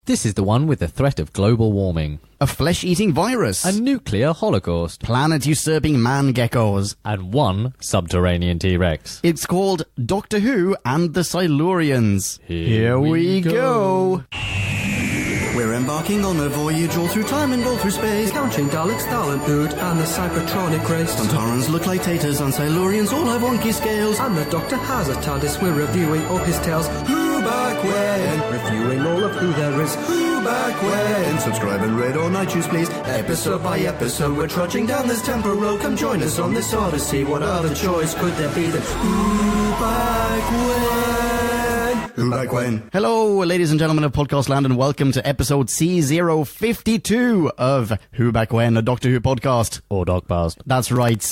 This is the one with the threat of global warming, a flesh-eating virus, a nuclear holocaust, planet-usurping man-geckos, and one subterranean T-Rex. It's called Doctor Who and the Silurians. Here we go. We're embarking on a voyage all through time and all through space, countering Daleks, Thalan, and the Cybertronic race. Sontarans look like taters and Silurians all have wonky scales. And the Doctor has a TARDIS, we're reviewing all his tales. Who back when? Reviewing all of who there is. Who back when? Subscribe and rate on iTunes, please. Episode by episode, we're trudging down this temporal road. Come join us on this odyssey. What other choice could there be than Who back when? Who back when? Hello, ladies and gentlemen of podcast land, and welcome to episode C052 of Who Back When, a Doctor Who podcast. Or Dogpast. That's right.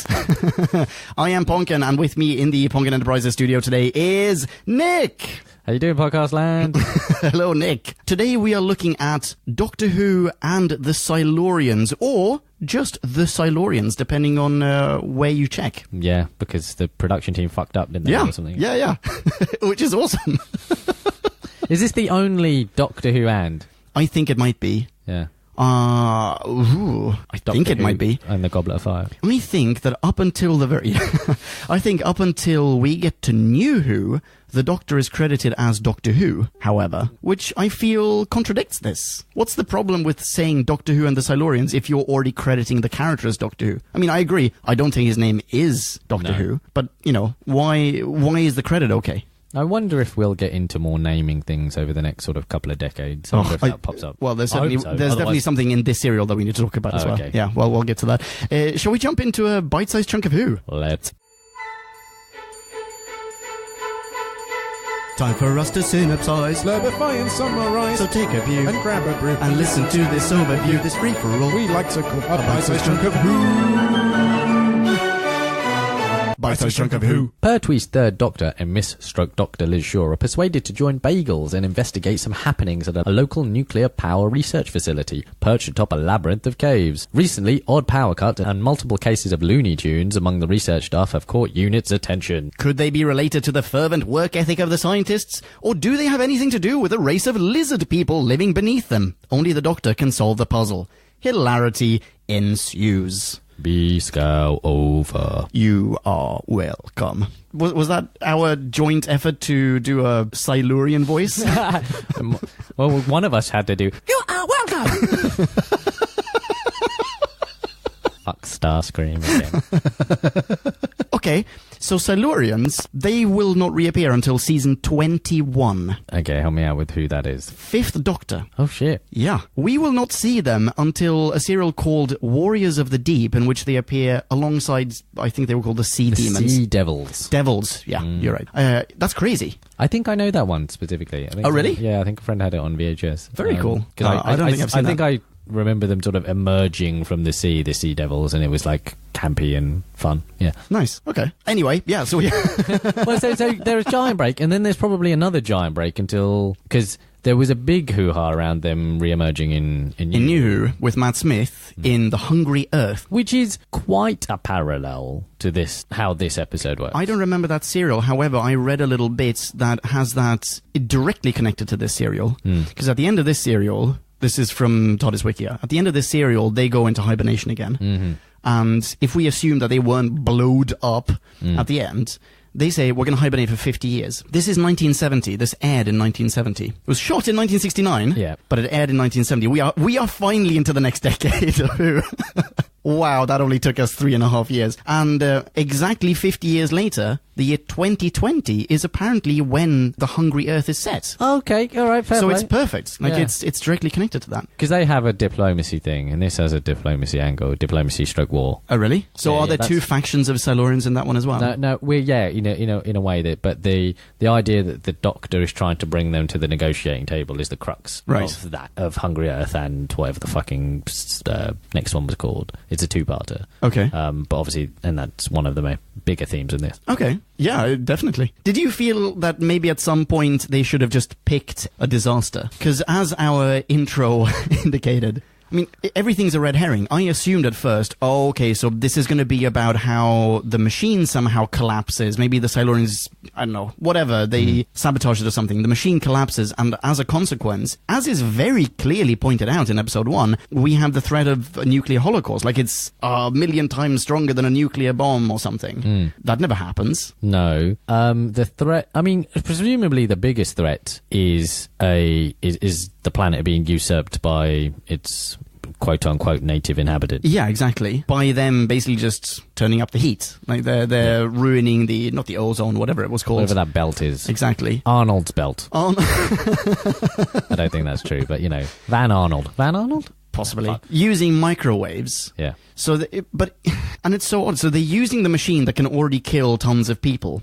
I am Ponkin, and with me in the Ponkin Enterprises studio today is Nick. How you doing, Podcast Land? Hello, Nick. Today we are looking at Doctor Who and the Silurians, or just the Silurians, depending on where you check. Yeah, because the production team fucked up, didn't they? Yeah, or something? yeah. Which is awesome. Is this the only Doctor Who and? I think it might be. Yeah. I think it might be. And the Goblet of Fire. I think that up until up until we get to New Who, the Doctor is credited as Doctor Who, however, which I feel contradicts this. What's the problem with saying Doctor Who and the Silurians if you're already crediting the character as Doctor Who? I mean, I agree. I don't think his name is Doctor Who, but, you know, why is the credit okay? I wonder if we'll get into more naming things over the next sort of couple of decades. I wonder if that pops up. Well, there's definitely something in this serial that we need to talk about as well. Okay. Yeah, well, we'll get to that. Shall we jump into a bite-sized chunk of Who? Let's. Time for us to synopsize, clarify and summarize. So take a view and grab a brew and listen to this overview, this free-for-all. We like to call a bite-sized chunk of Who. Bite-sized chunk of Who. Pertwee's third Doctor and Miss/Doctor Liz Shaw are persuaded to join Bagels and investigate some happenings at a local nuclear power research facility perched atop a labyrinth of caves. Recently, odd power cuts and multiple cases of Looney Tunes among the research staff have caught UNIT's attention. Could they be related to the fervent work ethic of the scientists? Or do they have anything to do with a race of lizard people living beneath them? Only the Doctor can solve the puzzle. Hilarity ensues. B-Scow over. You are welcome. Was that our joint effort to do a Silurian voice? Well, one of us had to do, you are welcome! Fuck Starscream again. Okay, so Silurians, they will not reappear until season 21. Okay, help me out with who that is. Fifth Doctor. Oh, shit. Yeah. We will not see them until a serial called Warriors of the Deep, in which they appear alongside, I think they were called the Sea Demons. Sea Devils. Devils, yeah, you're right. That's crazy. I think I know that one specifically. Oh, really? Yeah, I think a friend had it on VHS. Very cool. I don't think I've seen that. I remember them sort of emerging from the Sea Devils, and it was like campy and fun. Yeah. Nice. Okay. Anyway, yeah, so yeah. Well, so there's a giant break, and then there's probably another giant break because there was a big hoo-ha around them re-emerging in New Who with Matt Smith in The Hungry Earth. Which is quite a parallel to how this episode works. I don't remember that serial. However, I read a little bit that has that directly connected to this serial. Because at the end of this serial, this is from TARDIS Wikia, at the end of this serial, they go into hibernation again. Mm-hmm. And if we assume that they weren't blowed up at the end, they say, we're going to hibernate for 50 years. This is 1970. This aired in 1970. It was shot in 1969, but it aired in 1970. We are finally into the next decade. Wow, that only took us 3.5 years. And exactly 50 years later, the year 2020 is apparently when The Hungry Earth is set. Okay, all right, fair play. So it's perfect. It's directly connected to that. Because they have a diplomacy thing, and this has a diplomacy angle, diplomacy/war. Oh, really? So are there two factions of Silurians in that one as well? No, in a way that, but the idea that the Doctor is trying to bring them to the negotiating table is the crux of Hungry Earth and whatever the fucking next one was called. It's a two-parter. Okay. But obviously, and that's one of the bigger themes in this. Okay. Yeah, definitely. Did you feel that maybe at some point they should have just picked a disaster? Because as our intro indicated, I mean, everything's a red herring. I assumed at first, oh, okay, so this is going to be about how the machine somehow collapses. Maybe the Silurians, I don't know, whatever, they sabotage it or something. The machine collapses, and as a consequence, as is very clearly pointed out in episode 1, we have the threat of a nuclear holocaust. Like it's a million times stronger than a nuclear bomb or something. That never happens. No. The threat, I mean, presumably the biggest threat is the planet being usurped by its quote-unquote native inhabitants. Yeah, exactly. By them basically just turning up the heat. Like they're ruining not the ozone, whatever it was called. Whatever that belt is. Exactly. Arnold's belt. I don't think that's true, but Van Arnold. Van Arnold? Possibly. Using microwaves. Yeah. So, and it's so odd. So they're using the machine that can already kill tons of people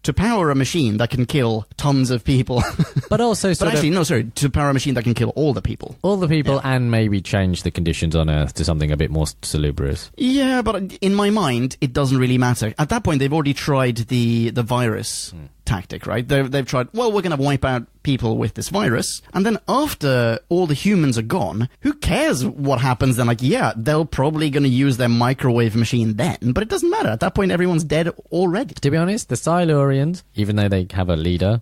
to power a machine that can kill tons of people. But also to power a machine that can kill all the people. All the people, and maybe change the conditions on Earth to something a bit more salubrious. Yeah, but in my mind, it doesn't really matter. At that point, they've already tried the virus tactic, right? They've tried, well, we're going to wipe out people with this virus, and then after all the humans are gone, who cares what happens then? Like, yeah, they're probably going to use their microwave machine then, but it doesn't matter. At that point, everyone's dead already. To be honest, the Silurians, even though they have a leader,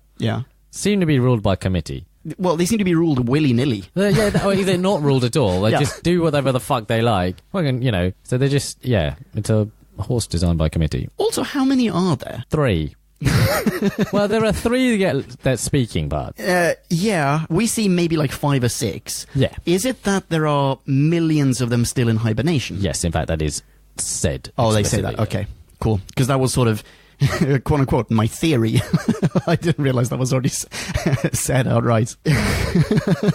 seem to be ruled by committee. Well, they seem to be ruled willy-nilly. Or either not ruled at all. They just do whatever the fuck they like. Well, so they're just, it's a horse designed by committee. Also, how many are there? 3. Well, there are 3 that speaking part. Yeah, we see maybe like 5 or 6. Yeah. Is it that there are millions of them still in hibernation? Yes, in fact, that is said. Oh, they say that. Okay, cool. Because that was sort of, quote unquote, my theory. I didn't realize that was already said outright.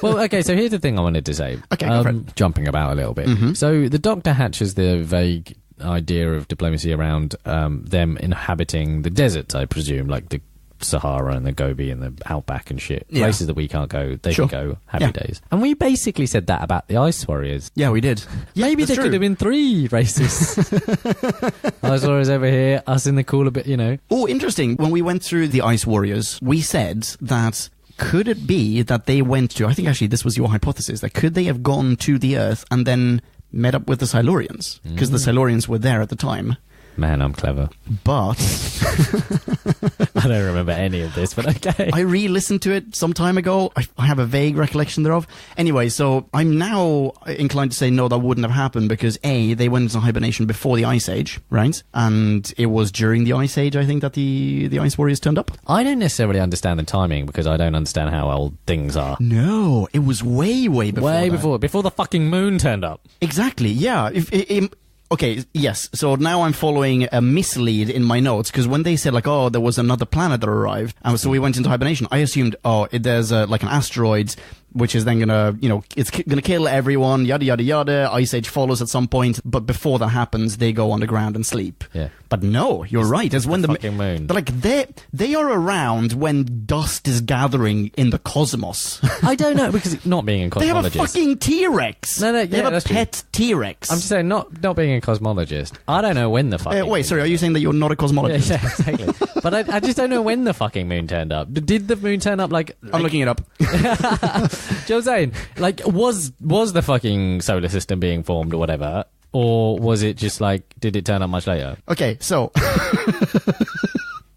Well, okay, so here's the thing I wanted to say. Okay, go for it. Jumping about a little bit. So the Doctor hatches the vague idea of diplomacy around them inhabiting the deserts, I presume, like the Sahara and the Gobi and the Outback and shit. Yeah. Places that we can't go, they can go. Happy days. And we basically said that about the Ice Warriors. Yeah, we did. Maybe there could have been 3 races. Ice Warriors over here, us in the cooler bit, Oh, interesting. When we went through the Ice Warriors, we said that could it be that they went to, I think actually this was your hypothesis, that could they have gone to the Earth and then met up with the Silurians? Because the Silurians were there at the time. Man, I'm clever. But I don't remember any of this, but okay. I re-listened to it some time ago. I have a vague recollection thereof. Anyway, so I'm now inclined to say no, that wouldn't have happened because A, they went into hibernation before the Ice Age, right? And it was during the Ice Age, I think, that the Ice Warriors turned up. I don't necessarily understand the timing because I don't understand how old things are. No, it was way before. Way before the fucking moon turned up. Exactly, yeah. Okay, yes. So now I'm following a mislead in my notes because when they said like, oh, there was another planet that arrived, and so we went into hibernation, I assumed, there's like an asteroid which is then gonna, it's gonna kill everyone, yada yada yada. Ice Age follows at some point, but before that happens, they go underground and sleep. Yeah. But no, you're right. It's when the fucking moon. Like they are around when dust is gathering in the cosmos. I don't know because not being a cosmologist. They have a fucking T-Rex. No, they have a pet T-Rex. I'm just saying, not being a cosmologist. I don't know when the fucking. Wait, sorry. Are you saying that you're not a cosmologist? Yeah, exactly. But I just don't know when the fucking moon turned up. Did the moon turn up like? I'm looking it up. Do you know what I'm saying? Like, was the fucking solar system being formed or whatever? Or was it just like, did it turn up much later? Okay, so...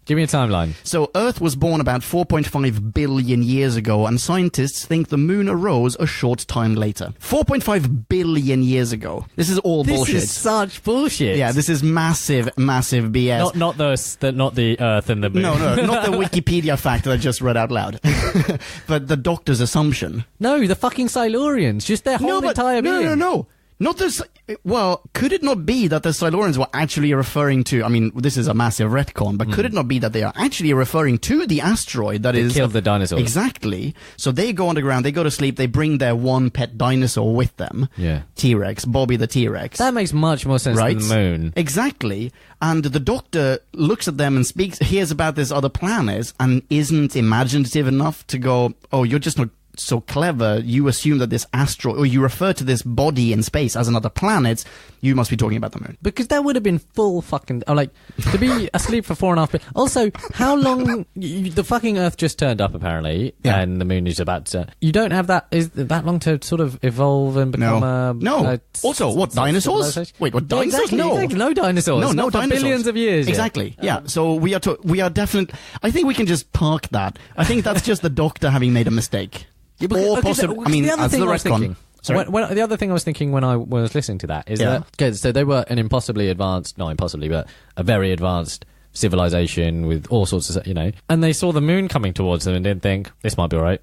Give me a timeline. So Earth was born about 4.5 billion years ago, and scientists think the moon arose a short time later. 4.5 billion years ago. This is all bullshit. This is such bullshit. Yeah, this is massive BS. Not the Earth and the moon. No, not the Wikipedia fact that I just read out loud. But the Doctor's assumption. No, the fucking Silurians. Just their whole entire being. No. Not this. Well, could it not be that the Silurians were actually referring to? I mean, this is a massive retcon, but could it not be that they are actually referring to the asteroid that killed the dinosaurs? Exactly. So they go underground, they go to sleep, they bring their one pet dinosaur with them. Yeah. T-Rex, Bobby the T-Rex. That makes much more sense than the moon. Exactly. And the Doctor looks at them and hears about this other planet and isn't imaginative enough to go, oh, you're just not so clever, you assume that this asteroid, or you refer to this body in space as another planet, you must be talking about the moon. Because that would have been full fucking... like, to be asleep for 4.5 minutes. Also, how long... the fucking Earth just turned up, apparently, and the moon is about to... You don't have that... Is that long to sort of evolve and become Also, what, dinosaurs? Wait, what, dinosaurs? Yeah, exactly. No dinosaurs. No Not for dinosaurs. billions of years. Exactly. Yeah. So we are definitely... I think we can just park that. I think that's just the Doctor having made a mistake. Or possibly... I mean, as the retcon... Sorry. The other thing I was thinking when I was listening to that is that... Okay, so they were an impossibly advanced... Not impossibly, but a very advanced civilization with all sorts of... And they saw the moon coming towards them and didn't think, this might be all right.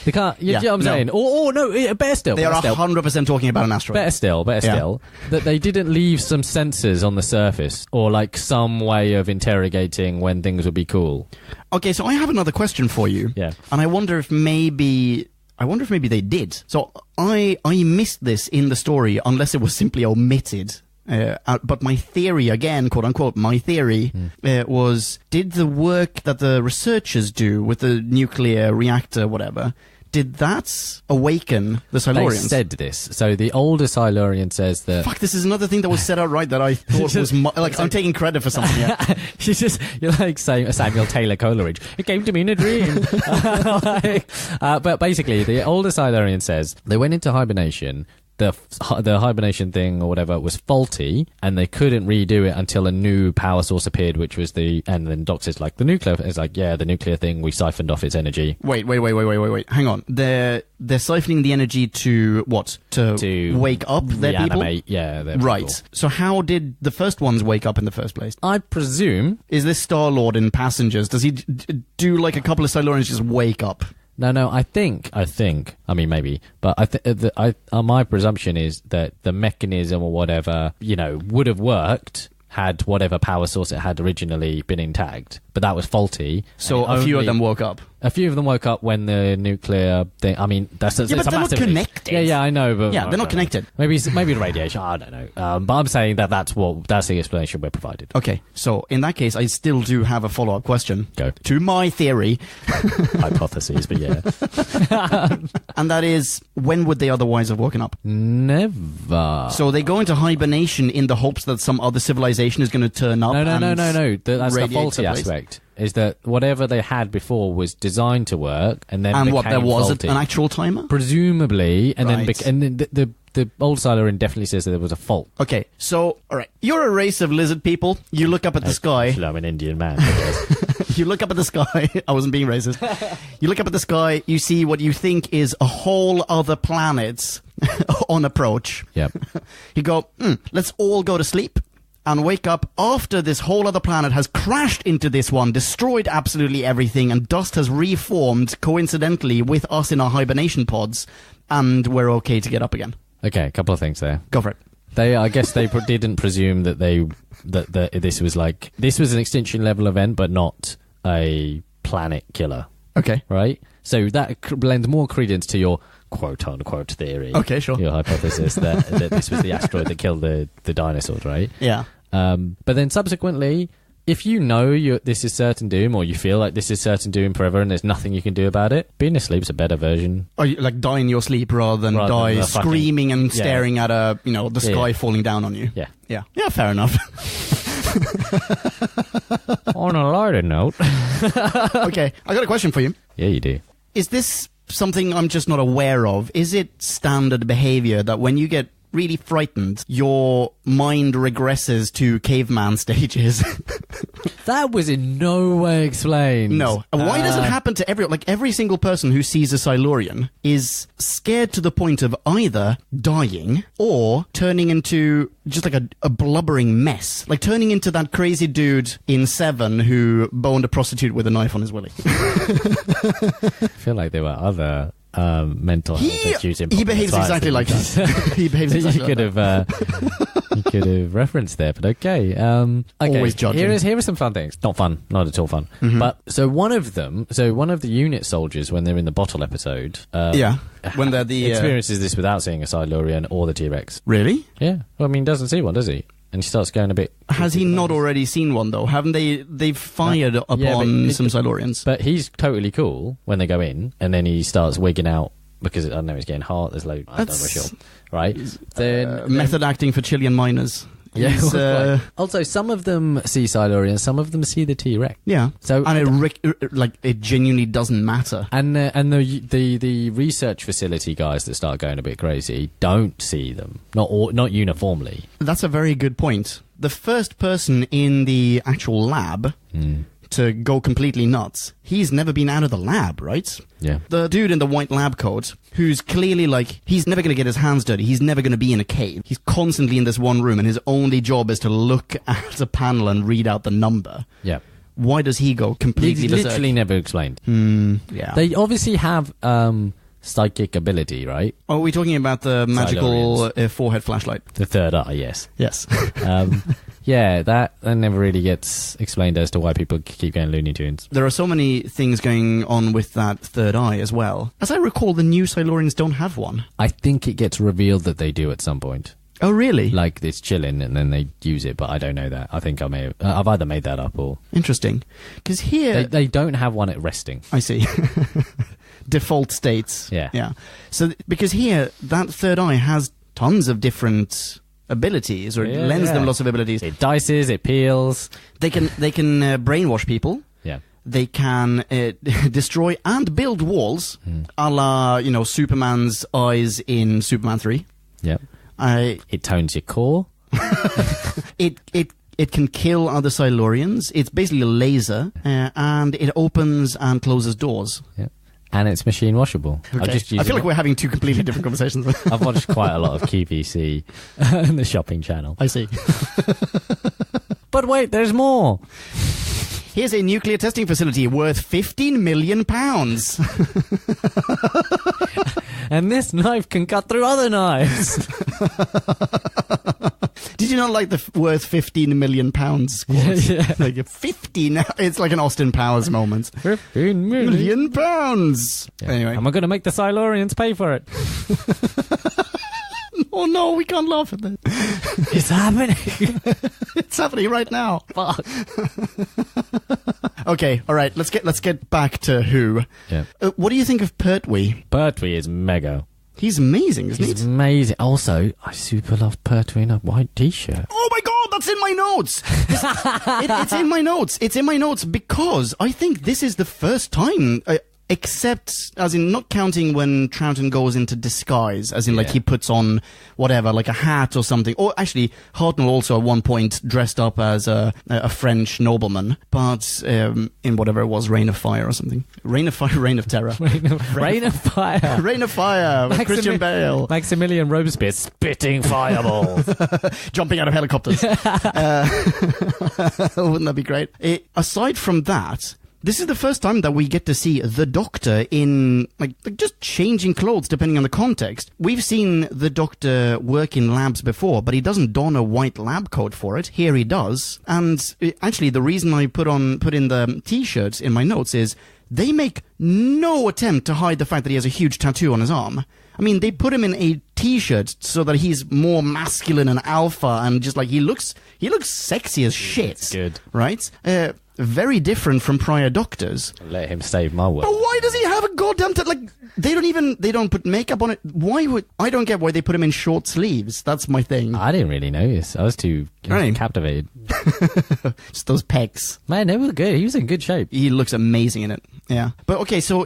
They can't... You know what I'm saying? Or no, better still. They are 100% talking about an asteroid. Better still, that they didn't leave some sensors on the surface or like some way of interrogating when things would be cool. Okay, so I have another question for you. Yeah. And I wonder if maybe they did. So I missed this in the story unless it was simply omitted. But my theory, again, quote unquote, my theory was, did the work that the researchers do with the nuclear reactor, whatever, did that awaken the Silurians? They said this. So the older Silurian says that... Fuck, this is another thing that was said out right that I thought was... I'm taking credit for something here. You're like saying Samuel Taylor Coleridge. It came to me in a dream. But basically, the older Silurian says they went into hibernation... The hibernation thing or whatever was faulty, and they couldn't redo it until a new power source appeared, which was and then Doc says, like, the nuclear. It's like, yeah, the nuclear thing, we siphoned off its energy. Wait. Hang on. They're siphoning the energy to what? To wake up their people? Yeah, their right. people. So how did the first ones wake up in the first place? I presume... Is this Star-Lord in Passengers? Does he do like a couple of Silurians just wake up? No, I think, I mean, maybe, but my presumption is that the mechanism or whatever, would have worked had whatever power source it had originally been intact, but that was faulty. So a few of them woke up. A few of them woke up when the nuclear thing. I mean, but they're not connected. Yeah, I know, but they're not connected. Maybe the radiation. I don't know. But I'm saying that's the explanation we're provided. Okay, so in that case, I still do have a follow-up question. Go to my theory, hypotheses, but yeah, and that is, when would they otherwise have woken up? Never. So they go into hibernation in the hopes that some other civilization is going to turn up. No. That's the faulty aspect. Is that whatever they had before was designed to work, and then there was faulty. An actual timer, presumably, and right. then the old Silurian definitely says that there was a fault. Okay, so all right, you're a race of lizard people. You look up at the sky. I'm an Indian man, I guess. You look up at the sky. I wasn't being racist. You look up at the sky. You see what you think is a whole other planet on approach. Yep. You go, let's all go to sleep. And wake up after this whole other planet has crashed into this one, destroyed absolutely everything, and dust has reformed coincidentally with us in our hibernation pods, and we're okay to get up again. Okay, a couple of things there. Go for it. I guess they didn't presume that this was an extinction level event, but not a planet killer. Okay. Right? So that lends more credence to your quote-unquote theory. Okay, sure. Your hypothesis that this was the asteroid that killed the dinosaurs, right? Yeah. But then subsequently, if you know this is certain doom, or you feel like this is certain doom forever and there's nothing you can do about it, being asleep's a better version. Or you like die in your sleep rather than die screaming and staring at the sky falling down on you. Yeah. Yeah. Yeah, fair enough. On a lighter note. Okay, I got a question for you. Yeah, you do. Is this something I'm just not aware of? Is it standard behavior that when you get really frightened, your mind regresses to caveman stages? That was in no way explained. No. Why does it happen to every single person who sees a Silurian is scared to the point of either dying or turning into just like a blubbering mess, like turning into that crazy dude in Seven who boned a prostitute with a knife on his willy? I feel like there were other mental health issues. He behaves exactly like that. He behaves exactly like that. You could have referenced there, but okay. Always judging. Here are some fun things. Not fun, not at all fun. Mm-hmm. But one of the unit soldiers, when they're in the bottle episode, when they're the experiences this without seeing a Silurian or the T-Rex. Really? Yeah. Well, I mean, doesn't see one, does he? and she starts going a bit... Has he not already seen one, though? Haven't they? They've fired upon some Silurians. But he's totally cool when they go in, and then he starts wigging out because, I don't know, he's getting hot. There's loads... I don't know, sure. Right? Then method acting for Chilean miners. Yeah. He's, also, some of them see Silurians, some of them see the T-Rex. Yeah. So, and it genuinely doesn't matter. And the research facility guys that start going a bit crazy don't see them, not uniformly. That's a very good point. The first person in the actual lab to go completely nuts, he's never been out of the lab, right? Yeah. The dude in the white lab coat, who's clearly like, he's never going to get his hands dirty, he's never going to be in a cave. He's constantly in this one room, and his only job is to look at a panel and read out the number. Yeah. Why does he go completely He's berserk? literally never explained. Yeah. They obviously have psychic ability, right? Oh, are we talking about the magical forehead flashlight? The third eye, yes. Yes. Yeah, that never really gets explained as to why people keep going Looney Tunes. There are so many things going on with that third eye as well. As I recall, the new Silurians don't have one. I think it gets revealed that they do at some point. Oh, really? Like, it's chilling and then they use it, but I don't know that. I think I've either made that up or... Interesting. Because here... They don't have one at resting. I see. Default states. Yeah. Yeah. So, because here, that third eye has tons of different abilities, or it lends them lots of abilities. It dices, it peels. They can brainwash people. Yeah. They can destroy and build walls, a la, Superman's eyes in Superman 3. Yeah. It tones your core. It can kill other Silurians. It's basically a laser, and it opens and closes doors. Yeah. And it's machine washable. Okay. I feel like we're having two completely different conversations. I've watched quite a lot of QVC on the shopping channel. I see. But wait, there's more. Here's a nuclear testing facility worth £15 million. And this knife can cut through other knives. Did you not like the worth £15 million quote? Yeah. Like 15. It's like an Austin Powers moment. 15 million pounds. Yeah. Anyway. Am I going to make the Silurians pay for it? Oh no, we can't laugh at this. It's happening. It's happening right now. Fuck. Okay, all right. Let's get back to Who. Yeah. What do you think of Pertwee? Pertwee is mega. He's amazing, isn't he? He's amazing. Also, I super love Pertwee in a white t-shirt. Oh my god, that's in my notes! It's in my notes. It's in my notes because I think this is the first time... except, as in, not counting when Troughton goes into disguise, as in, like, he puts on whatever, like a hat or something. Or, actually, Hartnell also at one point dressed up as a French nobleman, but in whatever it was, Reign of Fire or something. Reign of Fire, Reign of Terror. Rain of Fire. Reign of Fire with Christian Bale. Maximilian Robespierre spitting fireballs. Jumping out of helicopters. Wouldn't that be great? Aside from that... This is the first time that we get to see the Doctor in, like just changing clothes depending on the context. We've seen the Doctor work in labs before, but he doesn't don a white lab coat for it. Here he does. And actually, the reason I put in the T-shirts in my notes is they make no attempt to hide the fact that he has a huge tattoo on his arm. I mean, they put him in a T-shirt so that he's more masculine and alpha, and just like he looks sexy as shit. That's good, right? Very different from prior Doctors. Let him save my world. But why does he have a goddamn they don't put makeup on it? I don't get why they put him in short sleeves. That's my thing. I didn't really notice. I was too captivated. Just those pecs. Man, they were good. He was in good shape. He looks amazing in it. Yeah. But okay, so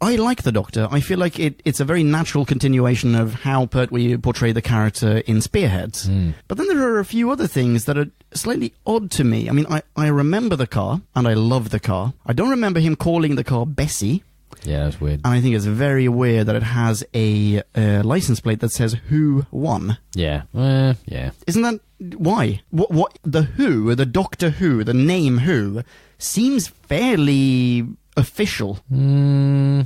I like the Doctor. I feel like it's a very natural continuation of how Pertwee portrayed the character in Spearheads. But then there are a few other things that are slightly odd to me. I mean, I remember the car, and I love the car. I don't remember him calling the car Bessie. Yeah, that's weird. And I think it's very weird that it has a license plate that says Who Won. Yeah. Yeah. Isn't that... Why? What the Who, the Doctor Who, the name Who, seems fairly official. Yeah.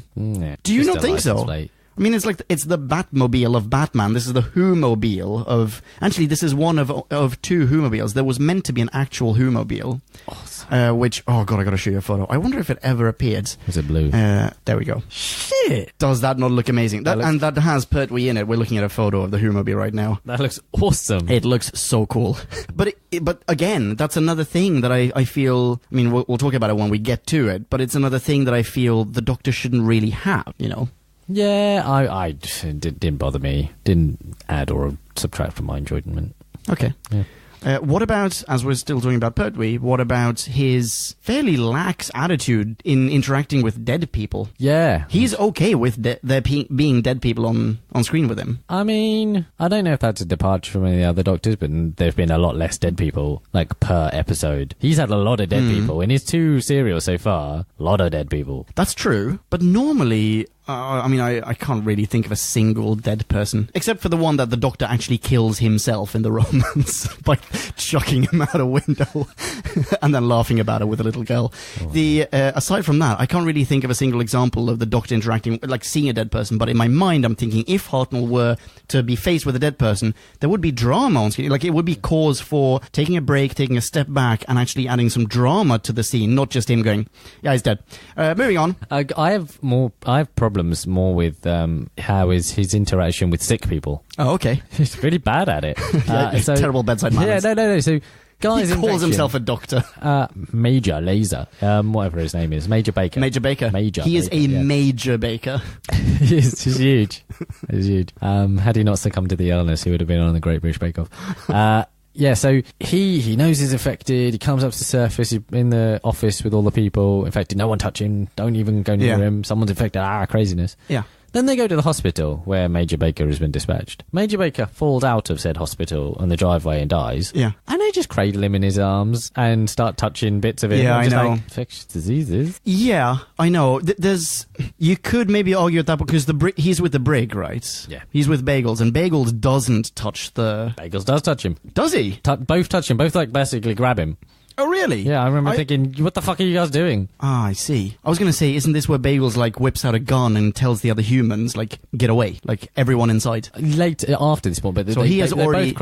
Do you not think so? Plate. I mean, it's the Batmobile of Batman. This is the Who-mobile of... Actually, this is one of two Who-mobiles. There was meant to be an actual Who-mobile. Awesome. Which... Oh, God, I gotta show you a photo. I wonder if it ever appeared. Is it blue? There we go. Shit! Does that not look amazing? And that has Pertwee in it. We're looking at a photo of the Who-mobile right now. That looks awesome. It looks so cool. But again, that's another thing that I feel... I mean, we'll talk about it when we get to it, but it's another thing that I feel the Doctor shouldn't really have, you know? Yeah, I didn't bother me. Didn't add or subtract from my enjoyment. Okay. Yeah. What about, as we're still talking about Pertwee, what about his fairly lax attitude in interacting with dead people? Yeah. He's okay with there being dead people on screen with him. I mean, I don't know if that's a departure from any of the other Doctors, but there've been a lot less dead people, like, per episode. He's had a lot of dead people. In his 2 serials so far, a lot of dead people. That's true, but normally... I mean, I can't really think of a single dead person, except for the one that the Doctor actually kills himself in the romance by chucking him out a window and then laughing about it with a little girl. Oh. Aside from that, I can't really think of a single example of the Doctor interacting, like seeing a dead person, but in my mind I'm thinking if Hartnell were to be faced with a dead person, there would be drama on screen. Like, it would be cause for taking a break, taking a step back, and actually adding some drama to the scene, not just him going, yeah, he's dead. Moving on. I have problems more with how is his interaction with sick people. Oh, okay. He's really bad at it. Terrible bedside manners. Yeah, no. So, guys, he calls himself a doctor. Major Laser, whatever his name is, Major Baker. Major Baker. He is a major baker. He's huge. He's huge. Had he not succumbed to the illness, he would have been on the Great British Bake Off. Yeah, so he knows he's infected. He comes up to the surface. He's in the office with all the people infected. No one touch him. Don't even go near him. Someone's infected. Craziness. Yeah. Then they go to the hospital where Major Baker has been dispatched. Major Baker falls out of said hospital on the driveway and dies. Yeah. And they just cradle him in his arms and start touching bits of him. Yeah, I know. Like, infectious diseases. Yeah, I know. You could maybe argue at that because he's with the brig, right? Yeah. He's with Bagels, and Bagels doesn't touch the... Bagels does touch him. Does he? Both touch him. Both, like, basically grab him. Oh, really? Yeah, I remember thinking, what the fuck are you guys doing? Ah, I see. I was going to say, isn't this where Bagels, like, whips out a gun and tells the other humans, like, get away? Like, everyone inside. Late after this point, but so they both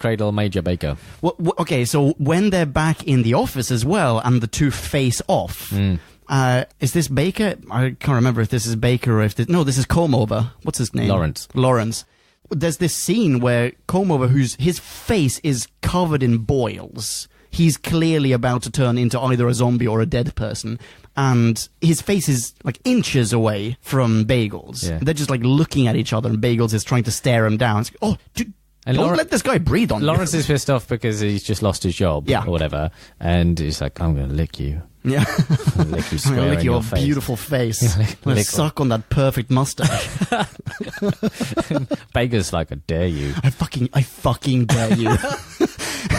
cradle Major Baker. Well, okay, so when they're back in the office as well, and the two face off... is this Baker? I can't remember if this is Baker or if this... No, this is Comeover. What's his name? Lawrence. There's this scene where Comeover, his face is covered in boils... He's clearly about to turn into either a zombie or a dead person. And his face is like inches away from Bagels. Yeah. They're just like looking at each other and Bagels is trying to stare him down. It's like, oh, don't let this guy breathe on you. Lawrence is pissed off because he's just lost his job or whatever. And he's like, I'm going to lick you. Yeah. I'm going to lick your beautiful face. I'm going to suck on that perfect mustache. Baker's like, I dare you. I fucking dare you.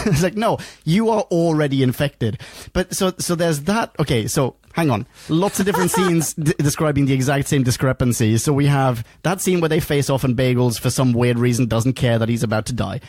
It's like, no, you are already infected. But so there's that. Okay, so hang on. Lots of different scenes describing the exact same discrepancy. So we have that scene where they face off and Bagels, for some weird reason, doesn't care that he's about to die.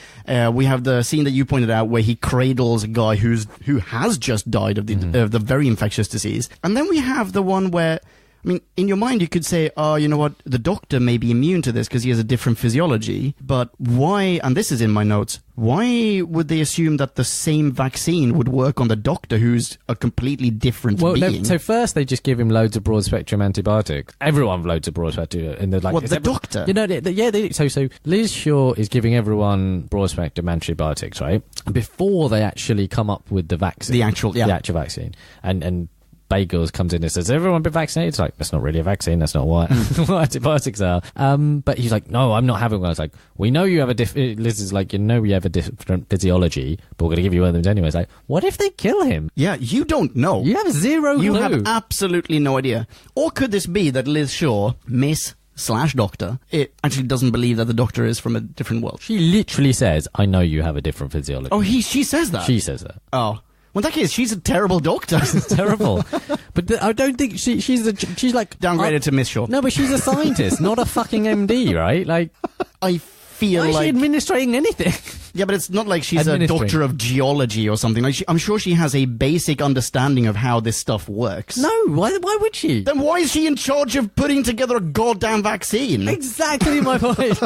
We have the scene that you pointed out where he cradles a guy who has just died of the very infectious disease. And then we have the one where... I mean, in your mind, you could say, oh, you know what, the Doctor may be immune to this because he has a different physiology, but why, and this is in my notes, why would they assume that the same vaccine would work on the Doctor who's a completely different being? So first they just give him loads of broad-spectrum antibiotics. Everyone loads of broad-spectrum. The Doctor? You know, so Liz Shaw is giving everyone broad-spectrum antibiotics, right? Before they actually come up with the vaccine. The actual vaccine. And Bagels comes in and says, everyone been vaccinated? It's like, that's not really a vaccine. That's not what antibiotics are. But he's like, no, I'm not having one. It's like, we know you have Liz is like, you know you have a different physiology, but we're going to give you one of them anyway. It's like, what if they kill him? Yeah, you don't know. You have zero clue. You have absolutely no idea. Or could this be that Liz Shaw, Miss/Doctor, it actually doesn't believe that the Doctor is from a different world? She literally says, I know you have a different physiology. Oh, she says that? She says that. Oh. Well, in that case, she's a terrible doctor. She's terrible. But I don't think she's like... Downgraded to Miss Shaw. No, but she's a scientist, not a fucking MD, right? Like... I feel why is she administrating anything? Yeah, but it's not like she's a Administering. doctor of geology or something. Like I'm sure she has a basic understanding of how this stuff works. No, why would she? Then why is she in charge of putting together a goddamn vaccine? Exactly my point.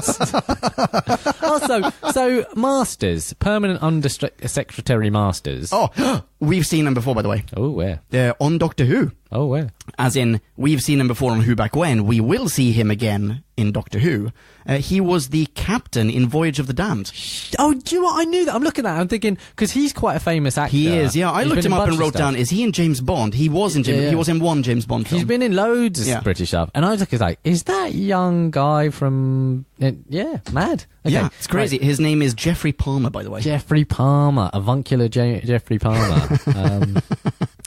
Also, so Masters, permanent Undersecretary Masters. Oh, we've seen him before, by the way. Oh, where? On Doctor Who. Oh, where? As in, we've seen him before on Who Back When. We will see him again in Doctor Who. He was the captain in Voyage of the Damned. Oh, do you know what? I knew that. I'm looking at it. I'm thinking, because he's quite a famous actor. He is, yeah. I He's looked been him in up a and bunch wrote of stuff. down, is he in James Bond? He was in James. Yeah. He was in one James Bond film. He's been in loads of Yeah. British stuff. And I was like, is that young guy from... yeah, mad. Okay. Yeah, it's crazy. Right. His name is Jeffrey Palmer, by the way. Jeffrey Palmer. Avuncular Jeffrey Palmer.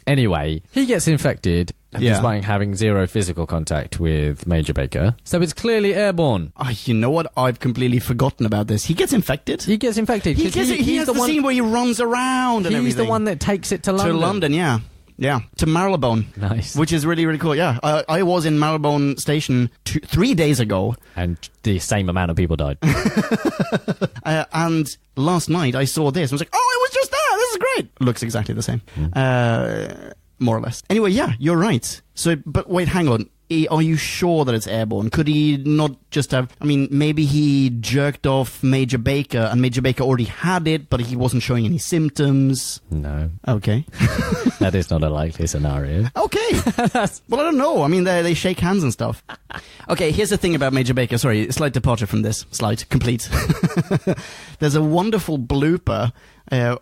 Anyway, he gets infected despite having zero physical contact with Major Baker. So it's clearly airborne. You know what? I've completely forgotten about this. He gets infected? He gets infected. He 'cause has he's the scene where he runs around and He's everything. the one that takes it to London. To London, yeah. Yeah, to Marylebone. Nice. Which is really, really cool, yeah. I was in Marylebone Station 3 days ago. And the same amount of people died. And last night I saw this. I was like, oh, it was just there. This is great. Looks exactly the same. More or less. Anyway, yeah, you're right. So, but wait, hang on. Are you sure that it's airborne? Could he not just have... I mean, maybe he jerked off Major Baker and Major Baker already had it, but he wasn't showing any symptoms. No. Okay. That is not a likely scenario. Okay. Well, I don't know. I mean, they shake hands and stuff. Okay, here's the thing about Major Baker. Sorry, slight departure from this. Slight. Complete. There's a wonderful blooper,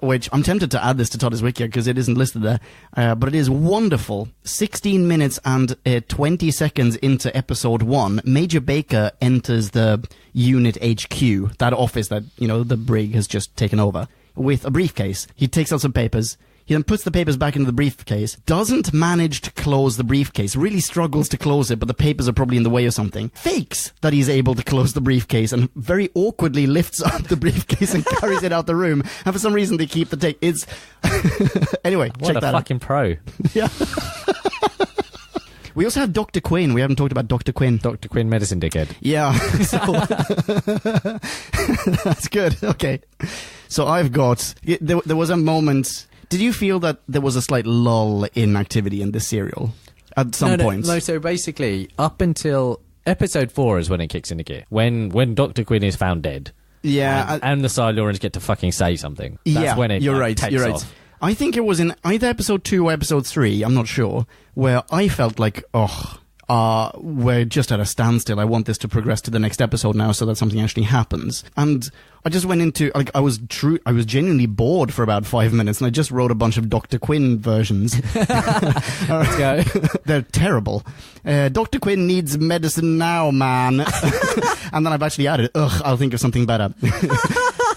which I'm tempted to add this to Todd's Wiki because it isn't listed there, but it is wonderful. 16 minutes and 20 seconds into episode 1, Major Baker enters the unit HQ, that office that, the brig has just taken over, with a briefcase. He takes out some papers. He then puts the papers back into the briefcase, doesn't manage to close the briefcase, really struggles to close it, but the papers are probably in the way or something. Fakes that he's able to close the briefcase and very awkwardly lifts up the briefcase and carries it out the room. And for some reason they keep the tape. It's... Anyway, What check a that fucking pro. Yeah. We also have Dr. Quinn. We haven't talked about Dr. Quinn. Dr. Quinn, medicine dickhead. Yeah. So that's good. Okay. So I've got... There was a moment... Did you feel that there was a slight lull in activity in this serial at some points? No, so basically, up until episode 4 is when it kicks into gear. When Dr. Quinn is found dead. Yeah. And the Silurians get to fucking say something. That's when it you're right. takes You're right. off. I think it was in either episode 2 or episode 3, I'm not sure, where I felt like, we're just at a standstill. I want this to progress to the next episode now so that something actually happens. And I just went into, I was genuinely bored for about 5 minutes and I just wrote a bunch of Dr. Quinn versions. Let's go. They're terrible. Dr. Quinn needs medicine now, man. And then I've actually added, I'll think of something better.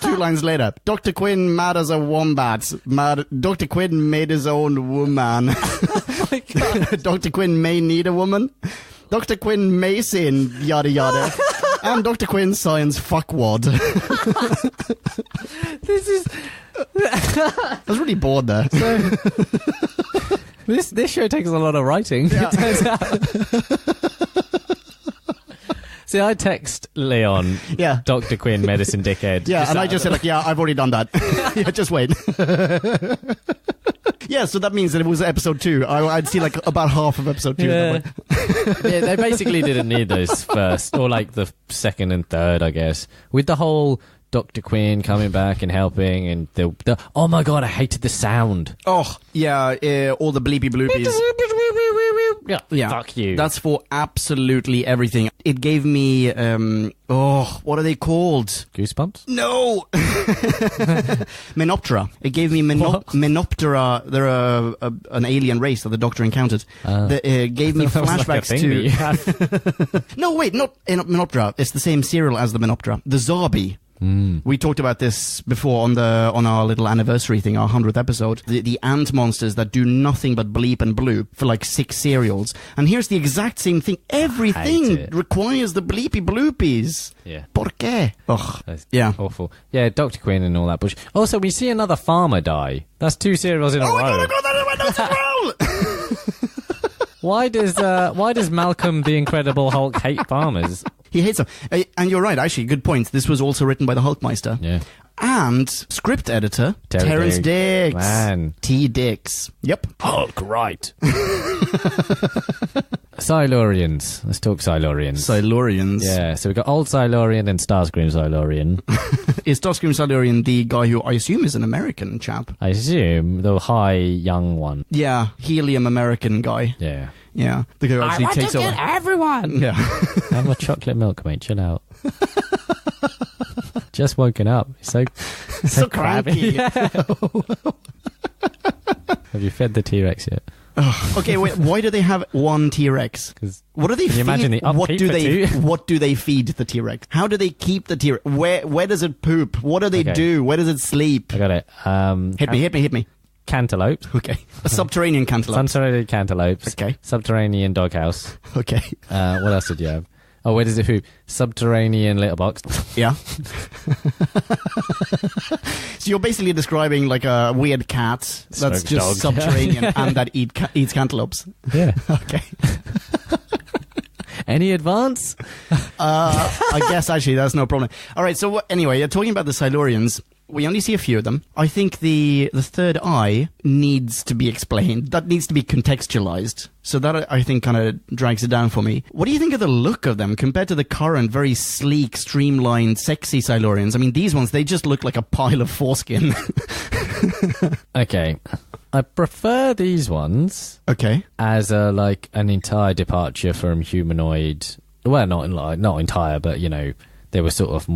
2 lines later, Dr. Quinn mad as a wombat. Dr. Quinn made his own woman. Oh my God. Dr. Quinn may need a woman. Dr. Quinn may sin, yada yada. And Dr. Quinn's science fuckwad. This is... I was really bored there. This show takes a lot of writing. Yeah. It turns out. See, I text Leon, Yeah. Dr. Quinn, medicine dickhead. Yeah, and I just said, I've already done that. Yeah, just wait. Yeah, so that means that it was episode 2. I'd see about half of episode 2. Yeah. Yeah, they basically didn't need those first, or the second and third, I guess. With the whole Dr. Quinn coming back and helping, and the oh my God, I hated the sound. Oh, yeah, all the bleepy bloopies. Yeah, Fuck you. That's for absolutely everything. It gave me, what are they called? Goosebumps? No! Menoptera. It gave me Menoptera. They're an alien race that the Doctor encountered. It gave me flashbacks to... No, wait, not Menoptera. It's the same serial as the Menoptera. The Zarbi. We talked about this before on our little anniversary thing, our 100th episode. The ant monsters that do nothing but bleep and bloop for 6 serials. And here's the exact same thing. Everything requires the bleepy bloopies. Yeah. ¿Por qué? Ugh. That's Yeah. awful. Yeah, Dr. Quinn and all that bullshit. Also, we see another farmer die. That's 2 serials in a row. Oh my God, I got that in my notes as well! Why does Malcolm the Incredible Hulk hate farmers? He hates them. And you're right, actually, good point. This was also written by the Hulkmeister. Yeah. And script editor, Terrence Dicks. Man. T. Dicks. Yep. Hulk, right. Silurians. Let's talk Silurians. Silurians. Yeah, so we've got old Silurian and Starscream Silurian. Is Starscream Silurian the guy who I assume is an American chap? I assume the high young one. Yeah, helium American guy. Yeah. Yeah, the guy who actually takes over. Everyone. Yeah. Have a chocolate milk, mate. Chill out. Just woken up. So cranky. Yeah. Have you fed the T-Rex yet? Okay, wait. Why do they have one T-Rex? What do they feed? You imagine the what upkeep do for they? two? What do they feed the T-Rex? How do they keep the T-Rex? Where does it poop? What do they do? Where does it sleep? I got it. Hit me. Cantaloupe. Okay. A subterranean cantaloupe. Subterranean cantaloupes. Okay. Subterranean doghouse. Okay. What else did you have? Oh, where does it poop? Subterranean litter box. Yeah. So you're basically describing like a weird cat that's Smoked just dog. subterranean and that eats cantaloupes. Yeah. Okay. Any advance? I guess actually that's no problem. All right. So anyway, you're talking about the Silurians. We only see a few of them. I think the third eye needs to be explained. That needs to be contextualized. So that, I think, kind of drags it down for me. What do you think of the look of them compared to the current, very sleek, streamlined, sexy Silurians? I mean, these ones, they just look like a pile of foreskin. Okay. I prefer these ones Okay. as an entire departure from humanoid. Well, not entire, but they were sort of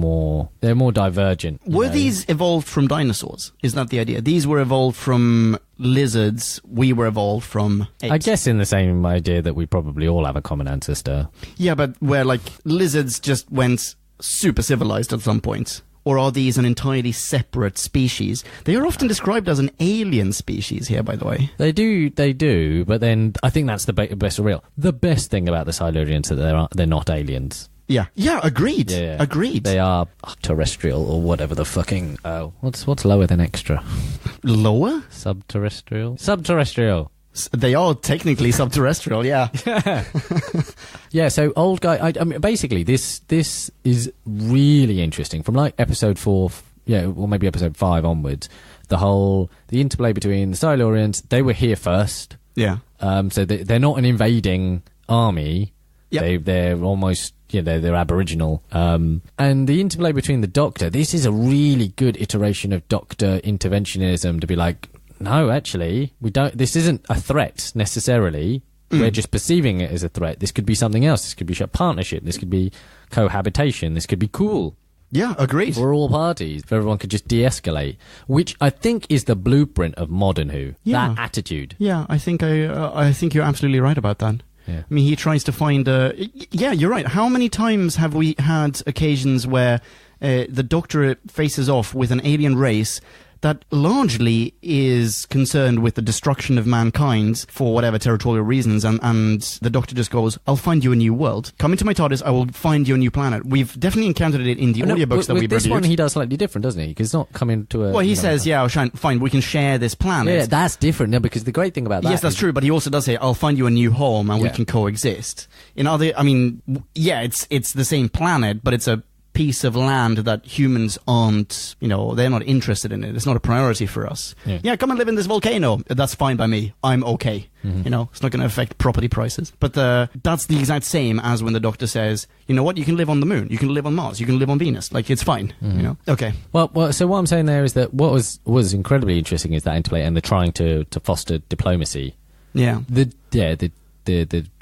they're more divergent. Were these evolved from dinosaurs? Is that the idea? These were evolved from lizards. We were evolved from apes. I guess in the same idea that we probably all have a common ancestor. Yeah, but where like lizards just went super civilized at some point. Or are these an entirely separate species? They are often described as an alien species here, by the way. They do, but then I think that's the best real. The best thing about the Silurians is that they're not aliens. Yeah, agreed. Yeah. Agreed. They are terrestrial or whatever the fucking... what's lower than extra? Lower? Subterrestrial. They are technically subterrestrial, yeah. Yeah, so old guy... I mean, basically, this is really interesting. From like episode 4, or maybe episode 5 onwards, the interplay between the Silurians, they were here first. Yeah. So they're not an invading army. Yep. They're almost... they're aboriginal. And the interplay between the Doctor, this is a really good iteration of Doctor interventionism to be like, no, actually, this isn't a threat necessarily. We're just perceiving it as a threat. This could be something else. This could be partnership. This could be cohabitation. This could be cool. Yeah, agreed. For all parties. If everyone could just de-escalate. Which I think is the blueprint of modern Who. Yeah. That attitude. Yeah, I think you're absolutely right about that. Yeah. I mean, he tries to find yeah, you're right. How many times have we had occasions where the Doctor faces off with an alien race that largely is concerned with the destruction of mankind for whatever territorial reasons, and the Doctor just goes, I'll find you a new world. Come into my TARDIS, I will find you a new planet. We've definitely encountered it in the audiobooks that we've reviewed. This one he does slightly different, doesn't he? Because it's not coming to a... Well, he says, fine, we can share this planet. Yeah, that's different. No, because the great thing about that... Yes, that's true, but he also does say, I'll find you a new home and we can coexist. It's the same planet, but it's a piece of land that humans aren't, they're not interested in it. It's not a priority for us. Yeah, come and live in this volcano. That's fine by me. I'm okay. Mm-hmm. It's not going to affect property prices. But that's the exact same as when the Doctor says, you know what, you can live on the moon. You can live on Mars. You can live on Venus. Like, it's fine. Mm-hmm. Okay. Well, so what I'm saying there is that what was incredibly interesting is that interplay and the trying to foster diplomacy. Yeah. The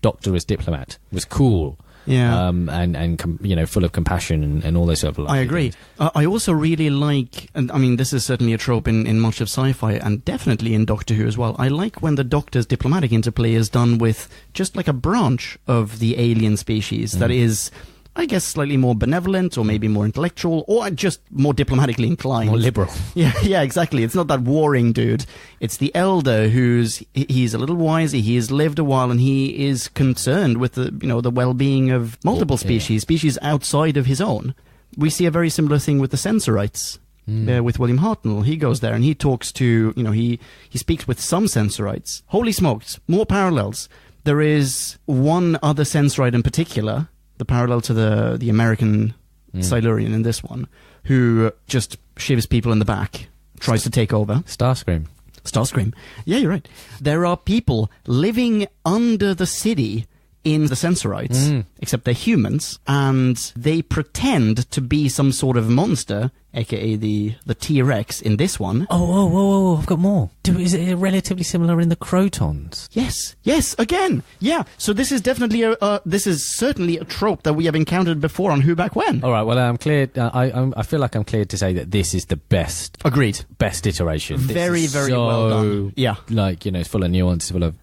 Doctor as diplomat was cool. Yeah. And full of compassion and all those sort of... I agree. I also really like, and I mean, this is certainly a trope in much of sci-fi and definitely in Doctor Who as well. I like when the Doctor's diplomatic interplay is done with just like a branch of the alien species that is, I guess, slightly more benevolent or maybe more intellectual or just more diplomatically inclined. More liberal. Yeah, exactly. It's not that warring dude. It's the elder he's a little wiser, he has lived a while, and he is concerned with the well-being of multiple species outside of his own. We see a very similar thing with the Sensorites. With William Hartnell. He goes there and he talks to, he speaks with some Sensorites. Holy smokes, more parallels. There is one other Sensorite in particular, the parallel to the American Silurian in this one, who just shivs people in the back, tries to take over. Starscream. Starscream. Yeah, you're right. There are people living under the city in the Sensorites, except they're humans, and they pretend to be some sort of monster, aka the T-Rex in this one. Oh, I've got more. Is it relatively similar in the Crotons? Yes, again. Yeah, so this is definitely this is certainly a trope that we have encountered before on Who Back When. All right, well, I'm clear. I feel like I'm cleared to say that this is the best. Agreed. Best iteration. Very, very well done. Yeah. Like, it's full of nuance, full of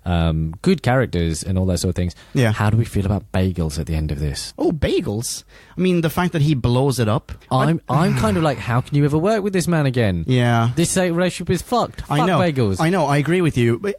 good characters and all that sort of things. Yeah. How do we feel about Bagels at the end of this? Oh, Bagels. I mean, the fact that he blows it up. I'm kind of like, how can you ever work with this man again? Yeah. This relationship is fucked. Fuck I know. Bagels. I know, I agree with you. But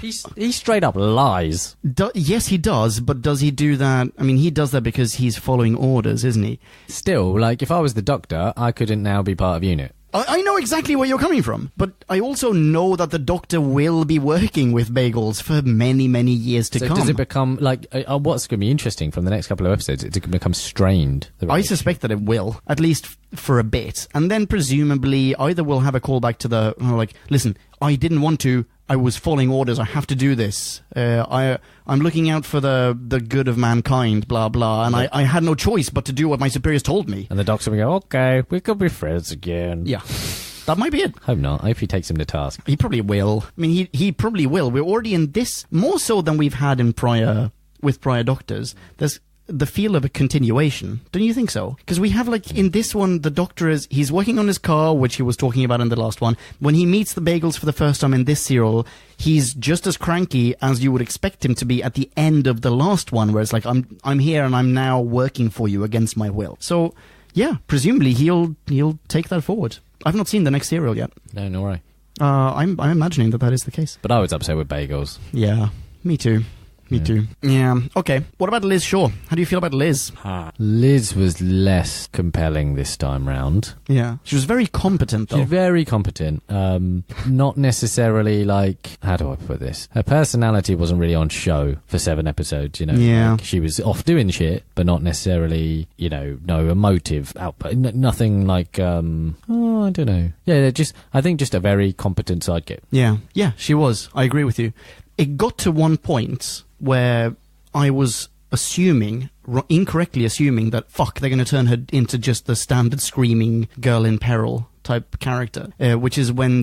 He straight up lies. Yes, he does, but does he do that? I mean, he does that because he's following orders, isn't he? Still, like, if I was the Doctor, I couldn't now be part of UNIT. I know exactly where you're coming from, but I also know that the Doctor will be working with Bagels for many, many years to come. Does it become, like, what's going to be interesting from the next couple of episodes, it's going to become strained? I suspect that it will, at least for a bit. And then presumably either we'll have a callback to the, like, listen, I didn't want to, I was following orders, I have to do this. I'm looking out for the good of mankind, blah, blah, and I had no choice but to do what my superiors told me. And the Doctor will go, okay, we could be friends again. Yeah. That might be it. Hope not. I hope he takes him to task. He probably will. I mean, he probably will. We're already in this, more so than we've had with prior Doctors. There's the feel of a continuation. Don't you think so? Because we have, like, in this one, the Doctor he's working on his car, which he was talking about in the last one. When he meets the Bagels for the first time in this serial, he's just as cranky as you would expect him to be at the end of the last one, where it's like, I'm here and I'm now working for you against my will. So, yeah, presumably he'll take that forward. I've not seen the next serial yet. No, nor I. I'm imagining that is the case. But I was upset with Bagels. Yeah, me too. Me too. Yeah. Okay. What about Liz Shaw? How do you feel about Liz? Liz was less compelling this time round. Yeah. She was very competent, though. She's very competent. Not necessarily, like, how do I put this? Her personality wasn't really on show for 7 episodes, Yeah. Like, she was off doing shit, but not necessarily, no emotive output. Nothing like, I don't know. Yeah, I think just a very competent sidekick. Yeah. Yeah, she was. I agree with you. It got to one point where I was incorrectly assuming that, they're going to turn her into just the standard screaming girl in peril type character, which is when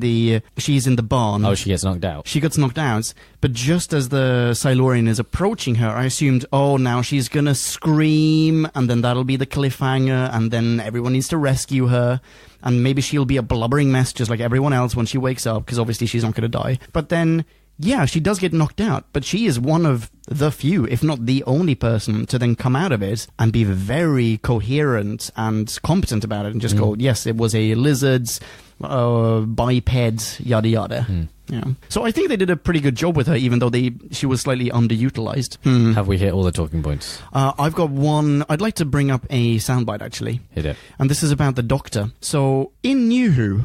she's in the barn. Oh, she gets knocked out. She gets knocked out, but just as the Silurian is approaching her, I assumed, now she's going to scream, and then that'll be the cliffhanger, and then everyone needs to rescue her, and maybe she'll be a blubbering mess just like everyone else when she wakes up, because obviously she's not going to die. But then, yeah, she does get knocked out, but she is one of the few, if not the only person, to then come out of it and be very coherent and competent about it and just go, yes, it was a lizard's biped, yada yada. Yeah. So I think they did a pretty good job with her, even though she was slightly underutilized. Have we hit all the talking points? I've got one. I'd like to bring up a soundbite, actually. Hit it. And this is about the Doctor. So, in New Who,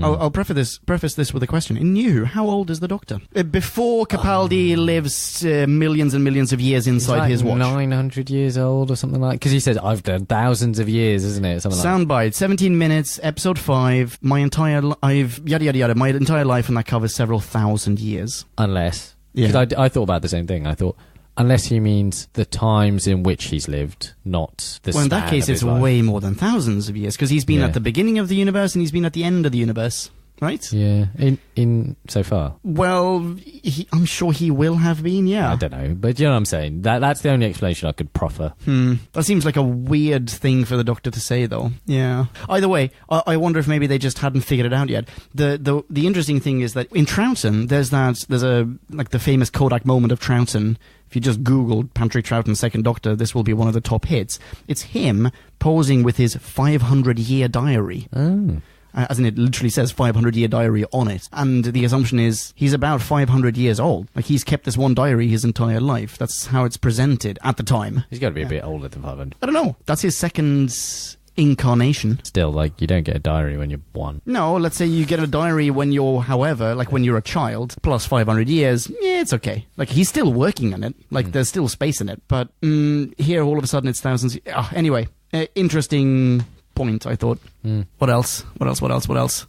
I'll preface this with a question. In New Who, how old is the Doctor? Before Capaldi lives millions and millions of years inside his watch. 900 years old or something like that. Because he says, I've done thousands of years, isn't it? Soundbite, 17 minutes, episode 5, my entire life, and that covers several thousand years. Unless. Yeah. Because I thought about the same thing. I thought, unless he means the times in which he's lived, not the Well, in that case, it's way more than thousands of years, because he's been at the beginning of the universe and he's been at the end of the universe, right? Yeah, in so far. Well, I'm sure he will have been, yeah. I don't know, but you know what I'm saying? That's the only explanation I could proffer. That seems like a weird thing for the Doctor to say, though. Yeah. Either way, I wonder if maybe they just hadn't figured it out yet. The interesting thing is that in Troughton, there's the famous Kodak moment of Troughton. If you just Googled Patrick Troughton Second Doctor, this will be one of the top hits. It's him posing with his 500-year diary. Oh. As in, it literally says 500-year diary on it. And the assumption is he's about 500 years old. Like, he's kept this one diary his entire life. That's how it's presented at the time. He's got to be a bit older than 500. I don't know. That's his second incarnation. Still, like, you don't get a diary when you're 1. No, let's say you get a diary when you're, when you're a child, plus 500 years, yeah, it's okay. Like, he's still working on it. Like, there's still space in it. But here, all of a sudden, it's thousands. Anyway, interesting point, I thought. What else?